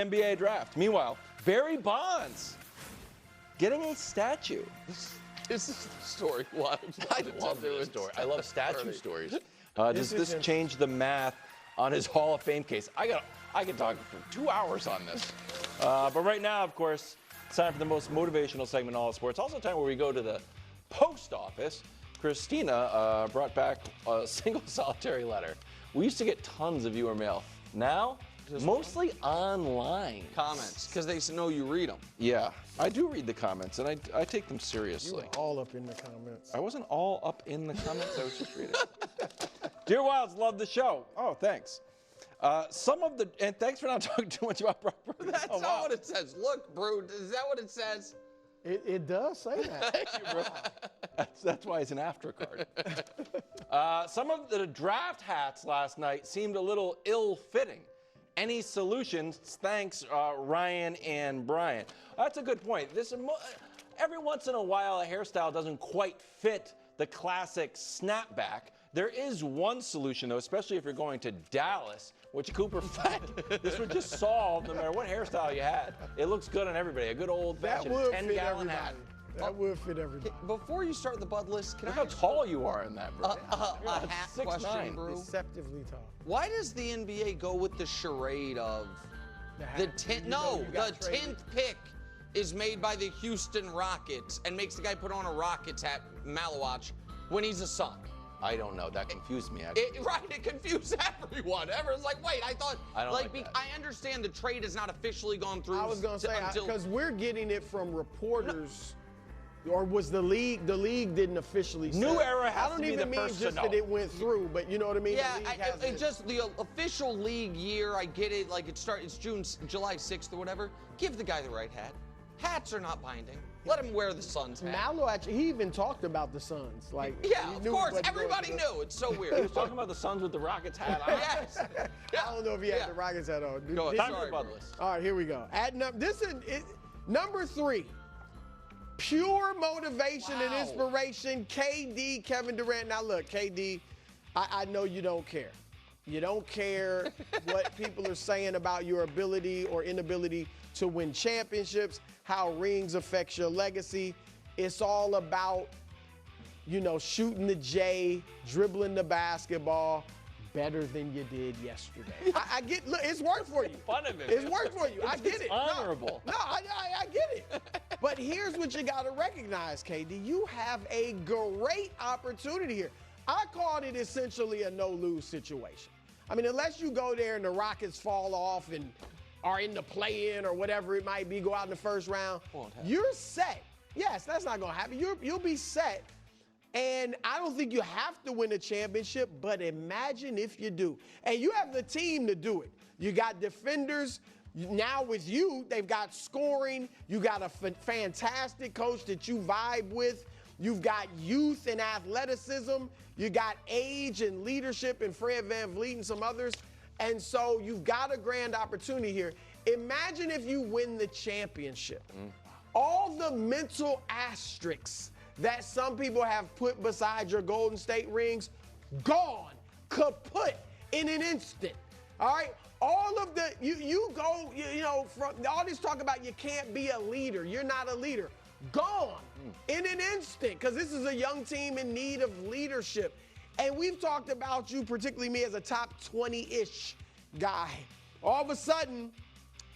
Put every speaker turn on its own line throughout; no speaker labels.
NBA draft. Meanwhile, Barry Bonds getting a statue.
This is the story.
I love this story. I love statue stories. Does this change the math on his Hall of Fame case? I could talk for 2 hours on this. But right now, of course, it's time for the most motivational segment in all of sports. Also time where we go to the post office. Christina brought back a single solitary letter. We used to get tons of viewer mail. Now, mostly online.
Comments, because they know you read them.
Yeah, I do read the comments, and I take them seriously.
You were all up in the comments.
I wasn't all up in the comments. I was just reading. Dear Wilds, love the show. Oh, thanks. And thanks for not talking too much about Brock Purdy.
That's not what it says. Look, bro, is that what it says?
It does say that.
Thank you, bro. That's why it's an after card. Some of the draft hats last night seemed a little ill-fitting. Any solutions? Thanks, Ryan and Brian. That's a good point. Every once in a while, a hairstyle doesn't quite fit the classic snapback. There is one solution, though, especially if you're going to Dallas, which Cooper Fett, this would just solve no matter what hairstyle you had. It looks good on everybody. A good old-fashioned 10-gallon hat.
That would fit everybody.
Before you start the Bud list, can
Look
I
how tall you are in that, bro.
a hat
6'9".
question, bro?
Deceptively tall.
Why does the NBA go with the charade of the 10th pick is made by the Houston Rockets and makes the guy put on a Rockets hat, Malawach, when he's a Sun?
I don't know. That confused me, actually.
It confused everyone. Everyone's like, wait, I thought,
I don't like that.
I understand the trade has not officially gone through.
I was going to say, because we're getting it from reporters, or was the league didn't officially say.
New era has
I
to
don't
be the
even mean
first
just
to know.
that it went through, but you know what I mean?
Yeah,
The league hasn't.
it just the official league year, I get it, like it's July 6th or whatever. Give the guy the right hat. Hats are not binding. Let him wear the Suns hat.
Malawach, he even talked about the Suns. Like,
yeah,
he
of
knew
course.
what
Everybody knew. It's so weird.
He was talking about the Suns with the Rockets hat on.
Yes.
I don't know if he had the Rockets hat on.
Go ahead.
Time for
Sorry,
the Bud
bro.
list.
All right, here we go. Number 3. Pure motivation and inspiration, KD, Kevin Durant. Now look, KD, I know you don't care. You don't care what people are saying about your ability or inability to win championships, how rings affects your legacy. It's all about, shooting the J, dribbling the basketball better than you did yesterday. I get, look, it's worked for you.
Fun of it.
It's worked for you. I get it.
Honorable.
No, I get it. But here's what you got to recognize, KD. You have a great opportunity here. I called it essentially a no-lose situation. I mean, unless you go there and the Rockets fall off and are in the play-in or whatever it might be, go out in the first round, you're set. Yes, that's not going to happen. You'll be set. And I don't think you have to win a championship, but imagine if you do. And you have the team to do it. You got defenders. Now with you, they've got scoring. You got a fantastic coach that you vibe with. You've got youth and athleticism. You got age and leadership and Fred VanVleet and some others. And so you've got a grand opportunity here. Imagine if you win the championship. All the mental asterisks that some people have put beside your Golden State rings, gone, kaput in an instant. All right? All of the, you go, from all this talk about you can't be a leader, you're not a leader, gone in an instant, because this is a young team in need of leadership. And we've talked about you, particularly me, as a top 20-ish guy. All of a sudden,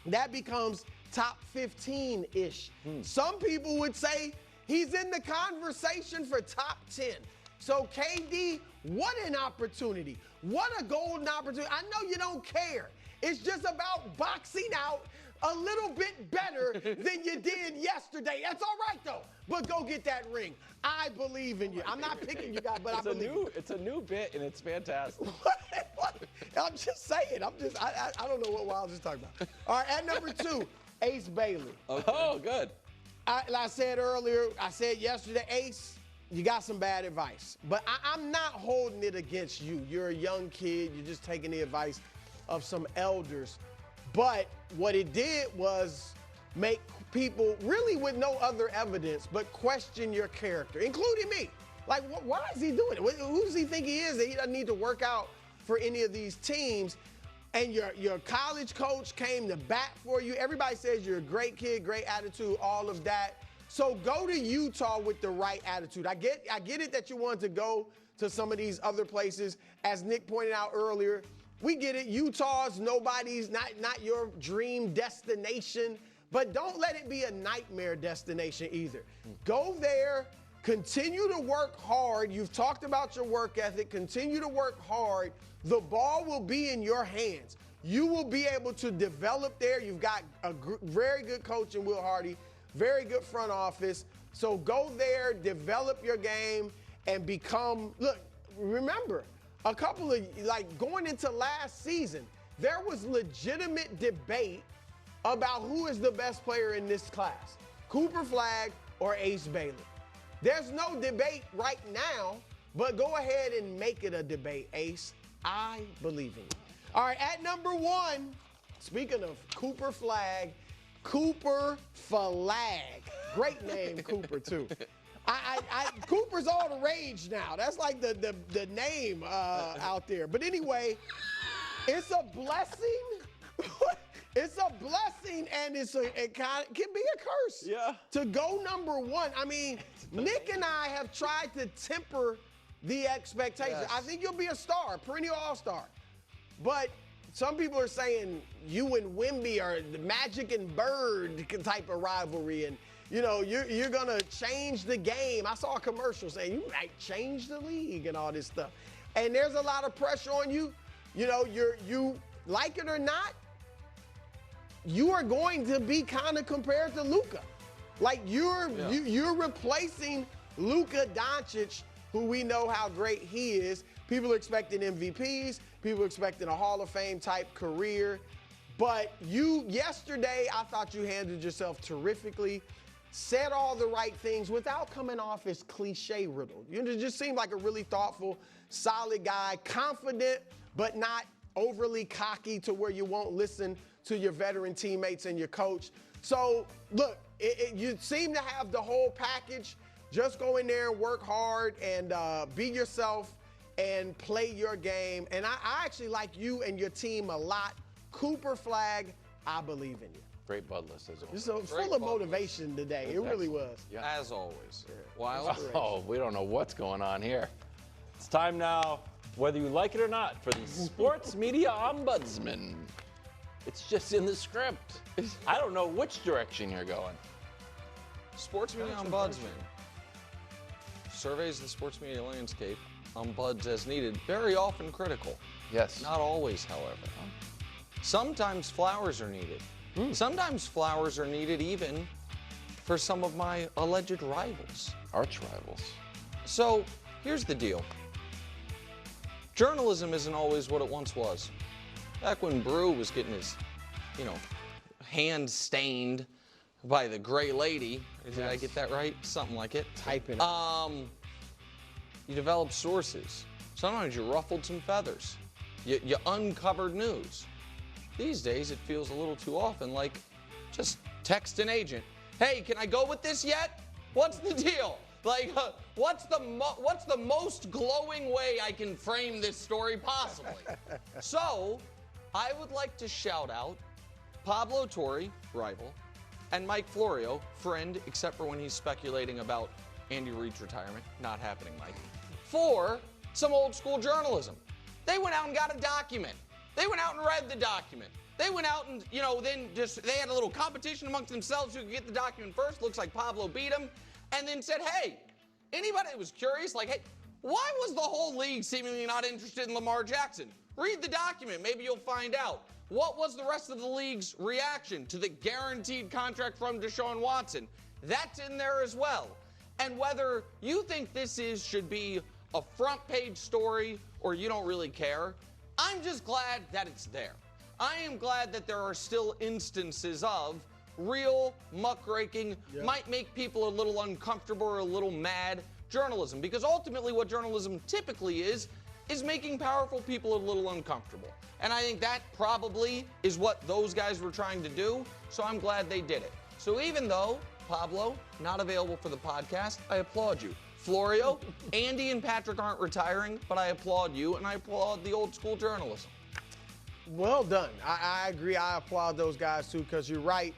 that becomes top 15-ish. Some people would say he's in the conversation for top 10. So, KD, what an opportunity. What a golden opportunity. I know you don't care. It's just about boxing out a little bit better than you did yesterday. That's all right, though. But go get that ring. I believe in you. I'm not picking you guys, but I believe in you.
It's a new bit, and it's fantastic.
What? I'm just saying. I don't know what I was just talking about. All right, at number 2, Ace Bailey.
Okay. Oh, good.
Like I said earlier, I said yesterday, Ace, you got some bad advice. But I'm not holding it against you. You're a young kid. You're just taking the advice of some elders. But what it did was make people, really with no other evidence, but question your character, including me. Like, why is he doing it? Who does he think he is that he doesn't need to work out for any of these teams? and your college coach came to bat for you. Everybody says you're a great kid, great attitude, all of that. So go to Utah with the right attitude. I get it that you want to go to some of these other places. As Nick pointed out earlier, we get it. Utah's not your dream destination, but don't let it be a nightmare destination either. Go there, continue to work hard. You've talked about your work ethic. Continue to work hard. The ball will be in your hands. You will be able to develop there. You've got a very good coach in Will Hardy, very good front office. So go there, develop your game, and look, remember, a couple of, going into last season, there was legitimate debate about who is the best player in this class, Cooper Flagg or Ace Bailey. There's no debate right now, but go ahead and make it a debate, Ace. I believe in you. All right, at number 1, speaking of Cooper Flagg, Cooper Flagg. Great name, Cooper, too. Cooper's all the rage now. That's like the name out there. But anyway, it's a blessing. It's a blessing, and it can be a curse.
Yeah.
To go number 1. I mean, Nick and I have tried to temper the expectations.
Yes.
I think you'll be a star, perennial all-star. But some people are saying you and Wemby are the Magic and Bird type of rivalry, and you're gonna change the game. I saw a commercial saying you might change the league and all this stuff. And there's a lot of pressure on you. You like it or not, you are going to be kind of compared to Luka. Like you're replacing Luka Doncic, who we know how great he is. People are expecting MVPs. People are expecting a Hall of Fame type career. But yesterday, I thought you handled yourself terrifically, said all the right things without coming off as cliche riddled. You just seemed like a really thoughtful, solid guy, confident, but not overly cocky to where you won't listen to your veteran teammates and your coach. So, look, you seem to have the whole package. Just go in there and work hard and be yourself and play your game. And I actually like you and your team a lot. Cooper Flagg, I believe in you.
Great bud list, as always.
So full of motivation today. It really was.
Yeah.
As always. Wild.
Oh, we don't know what's going on here. It's time now, whether you like it or not, for the Sports Media Ombudsman. It's just in the script. I don't know which direction you're going.
Sports Media Ombudsman surveys the sports media landscape, ombuds as needed, very often critical.
Yes.
Not always, however. Sometimes flowers are needed. Sometimes flowers are needed even for some of my alleged rivals.
Arch rivals.
So here's the deal. Journalism isn't always what it once was. Back when Brew was getting his, hand stained by the gray lady. Did I get that right? Something like it.
Typing.
You developed sources. Sometimes you ruffled some feathers. You uncovered news. These days, it feels a little too often like just text an agent. Hey, can I go with this yet? What's the deal? What's the most glowing way I can frame this story possibly? So, I would like to shout out Pablo Torre, rival, and Mike Florio, friend, except for when he's speculating about Andy Reid's retirement. Not happening, Mike. For some old school journalism. They went out and got a document. They went out and read the document. They went out and, they had a little competition amongst themselves who could get the document first. Looks like Pablo beat him. And then said, hey, anybody that was curious, hey, why was the whole league seemingly not interested in Lamar Jackson? Read the document. Maybe you'll find out. What was the rest of the league's reaction to the guaranteed contract from Deshaun Watson? That's in there as well. And whether you think this should be a front page story or you don't really care, I'm just glad that it's there. I am glad that there are still instances of real muckraking, might make people a little uncomfortable or a little mad journalism. Because ultimately what journalism typically is making powerful people a little uncomfortable. And I think that probably is what those guys were trying to do. So I'm glad they did it. So even though, Pablo, not available for the podcast, I applaud you. Florio, Andy and Patrick aren't retiring, but I applaud you and I applaud the old school journalism.
Well done. I agree. I applaud those guys too, because you're right.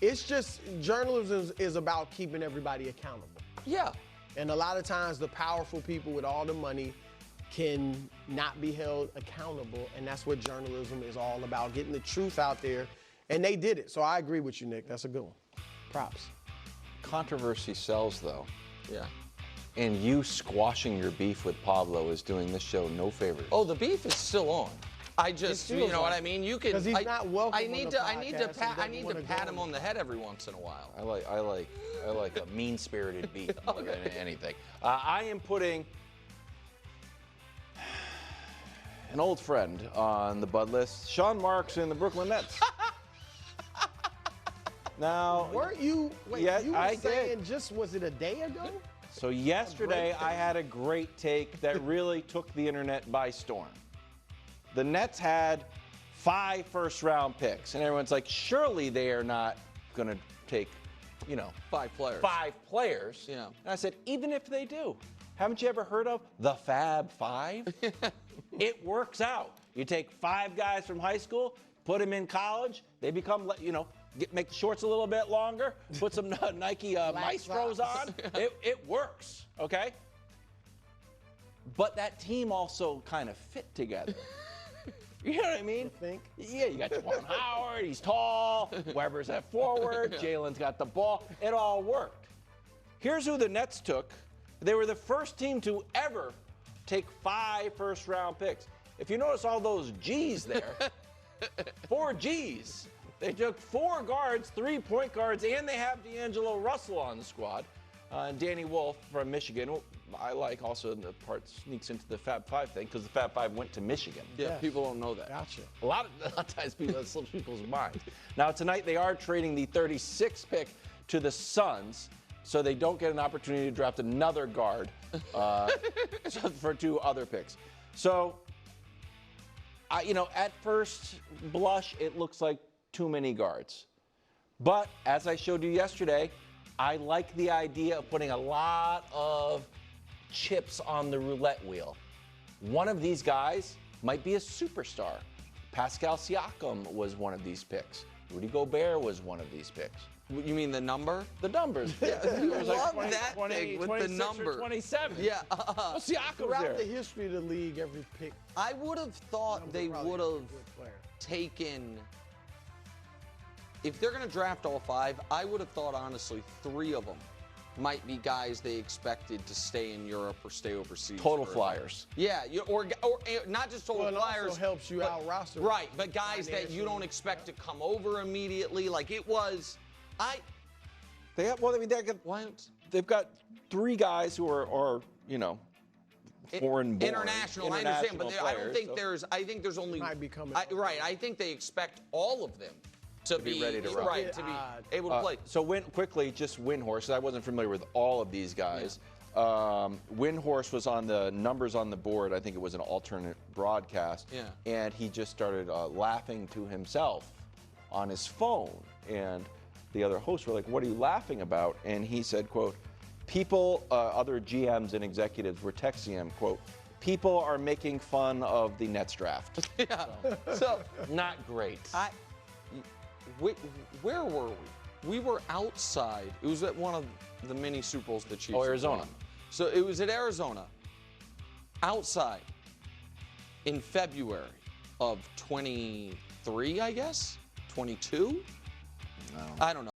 It's just journalism is about keeping everybody accountable.
Yeah.
And a lot of times the powerful people with all the money can not be held accountable, and that's what journalism is all about, getting the truth out there, and they did it. So I agree with you, Nick. That's a good one. Props.
Controversy sells, though.
Yeah.
And you squashing your beef with Pablo is doing this show no favors.
Oh, the beef is still on. I just, you know what I mean? You can.
'Cause he's not welcome
I
on
need
the
to. I need to
podcast
pat.
and
I
doesn't
need
wanna
to
go
pat him
on
on the head every once in a while.
I like a mean-spirited beef more than anything. I am putting an old friend on the Bud list, Sean Marks in the Brooklyn Nets. Now,
Weren't you? Wait,
yeah,
you were
I
saying
did.
just, was it a day ago?
So yesterday
take.
I had a great take that really took the internet by storm. The Nets had 5 first-round picks, and everyone's like, surely they are not going to take,
5 players.
5 players.
Yeah.
And I said, even if they do, haven't you ever heard of the Fab Five? It works out. You take 5 guys from high school, put them in college, they become, make the shorts a little bit longer, put some Nike Maestros on. It works, okay? But that team also kind of fit together. You know what I mean?
You think?
Yeah, you got Juwan Howard, he's tall, Weber's at forward, Jalen's got the ball. It all worked. Here's who the Nets took. They were the first team to ever take 5 first-round picks. If you notice all those G's there, 4 G's. They took 4 guards, 3 point guards, and they have D'Angelo Russell on the squad. And Danny Wolf from Michigan, who I like also in the part sneaks into the Fab Five thing because the Fab Five went to Michigan.
Yeah,
Yes.
people don't know that.
Gotcha.
A lot of times that slips people's minds. Now tonight they are trading the 36th pick to the Suns, so they don't get an opportunity to draft another guard for 2 other picks. So, at first blush, it looks like too many guards. But as I showed you yesterday, I like the idea of putting a lot of chips on the roulette wheel. One of these guys might be a superstar. Pascal Siakam was one of these picks. Rudy Gobert was one of these picks.
You mean the number?
The numbers. Yeah,
You
it was
love
20,
that
20,
thing with
26
the
or
number.
27.
Yeah.
Well, Siakam's
Throughout
there.
the history of the league, every pick.
I would have thought they
probably
would
a
have
good player.
taken. If they're going to draft all 5, I would have thought, honestly, 3 of them might be guys they expected to stay in Europe or stay overseas.
Total
for-
flyers.
Yeah, or not just total
Well, it
flyers.
also helps you out roster.
Right, but guys that you
financially.
don't expect to come over immediately. Like it was,
They got,
what?
they've got 3 guys who are foreign born.
International, I understand, but I don't think
there's.
I think there's only.
Might be coming.
Right, I think they expect all of them to
be ready to rock.
Right, to be able to play.
So quickly, just Windhorse. I wasn't familiar with all of these guys. Windhorse was on the numbers on the board. I think it was an alternate broadcast.
Yeah.
And he just started laughing to himself on his phone. And the other hosts were like, "What are you laughing about?" And he said, "Quote, people, other GMs and executives were texting him, quote, people are making fun of the Nets draft."
Yeah. So
Not great.
where were we? We were outside. It was at one of the mini Super Bowls the Chiefs.
Oh, Arizona.
won. So it was at Arizona. Outside. In February of 23, I guess? 22?
No.
I don't know.